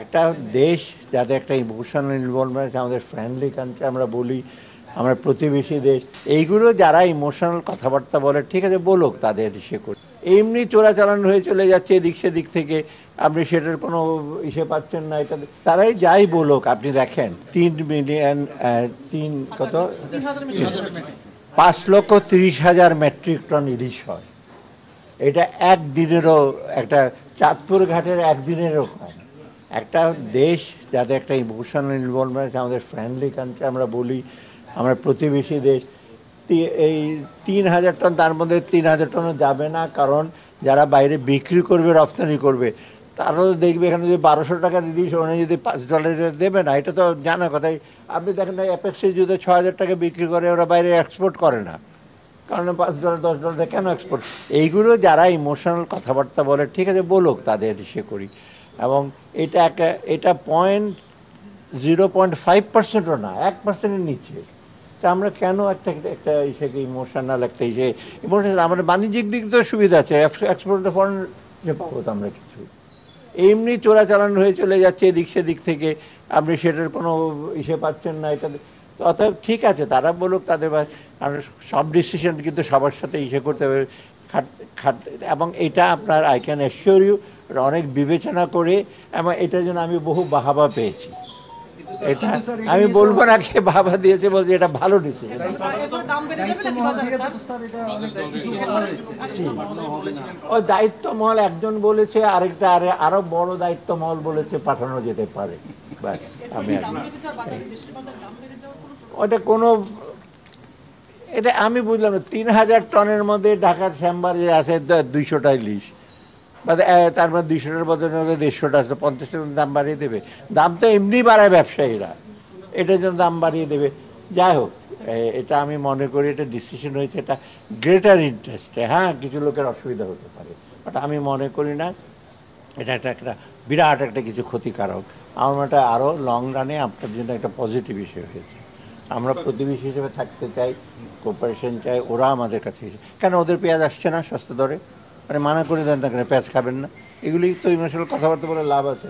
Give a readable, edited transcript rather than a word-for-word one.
একটা দেশ যাতে একটা ইমোশনাল ইনভলভমেন্ট আছে, আমাদের ফ্রেন্ডলি কান্ট্রি আমরা বলি, আমরা প্রতিবেশী দেশ, এইগুলো যারা ইমোশনাল কথাবার্তা বলে ঠিক আছে বলুক, তাদের ইসে করে এমনি চোরাচালান হয়ে চলে যাচ্ছে এদিক সেদিক থেকে, আপনি সেটার কোনো ইসে পাচ্ছেন না। এটা তারাই যাই বলুক, আপনি দেখেন 3 মিলিয়ন 5,30,000 মেট্রিক টন ইলিশ হয়। এটা একদিনেরও, একটা চাঁদপুর ঘাটের একদিনেরও কম। একটা দেশ যাতে একটা ইমোশনাল ইনভলভমেন্ট আছে, আমাদের ফ্রেন্ডলি কান্ট্রি আমরা বলি, আমরা প্রতিবেশী দেশ, এই 3,000 টন, তার মধ্যে 3,000 টনও যাবে না, কারণ যারা বাইরে বিক্রি করবে, রপ্তানি করবে, তারাও দেখবে এখানে যদি 1200 টাকা ইলিশ ওখানে যদি $5 দেবে না, এটা তো জানা কথাই। আপনি দেখেন না অ্যাপেক্সে যদি 6,000 টাকা বিক্রি করে, ওরা বাইরে এক্সপোর্ট করে না, কারণ $5 $10 কেন এক্সপোর্ট। এইগুলো যারা ইমোশনাল কথাবার্তা বলে ঠিক আছে বলুক, তাদের ইসে করি। এবং এটা 0.5%ও না, 1%-এর নিচে। তা আমরা কেন একটা ইসেকে ইমোশনাল একটা ইমোশনাল, আমাদের বাণিজ্যিক দিক তো সুবিধা আছে, এক্সপোর্ট ফরেন যে পাবো তো আমরা কিছু, এমনি চোরাচালান হয়ে চলে যাচ্ছে এদিক সেদিক থেকে, আপনি সেটার কোনো ইসে পাচ্ছেন না। এটা অতএব ঠিক আছে, তারা বলুক তাদের, সব ডিসিশন কিন্তু সবার সাথে ইসে করতে হবে এবং এটা আপনার আই ক্যান অ্যাসিওর ইউ অনেক বিবেচনা করে, এবং এটার জন্য আমি বহু বাহাবা পেয়েছি। এটা আমি বলবো না কে বাবা দিয়েছে, বলছি এটা ভালো ডিসিশন। ওই দায়িত্বমহল একজন বলেছে, আরেকটা আরো বড় দায়িত্বমহল বলেছে পাঠানো যেতে পারে, ব্যাস। আমি ওটা কোনো, এটা আমি বুঝলাম না, 3,000 টনের মধ্যে ঢাকার চেম্বার যে আছে 200টা ইলিশ, বা তার মধ্যে 200টার বদলে 150টা আসলে 50 টাকা দাম বাড়িয়ে দেবে। দাম তো এমনি বাড়ায় ব্যবসায়ীরা, এটার জন্য দাম বাড়িয়ে দেবে। যাই হোক, এটা আমি মনে করি এটা ডিসিশন হয়েছে, এটা গ্রেটার ইন্টারেস্টে। হ্যাঁ, কিছু লোকের অসুবিধা হতে পারে, বাট আমি মনে করি না এটা একটা বিরাট একটা কিছু ক্ষতিকারক। আমার মনে হয় আরও লং রানে আপনার জন্য একটা পজিটিভ ইস্যু হয়েছে। আমরা প্রতিবেশী হিসেবে থাকতে চাই, কোঅপারেশন চাই, ওরা আমাদের কাছে কেন ওদের পেঁয়াজ আসছে না সস্তা দরে, মানে মানা করে দেন না কেন পেঁয়াজ খাবেন না, এগুলি তো ইমোশনাল কথাবার্তা বলে লাভ আছে।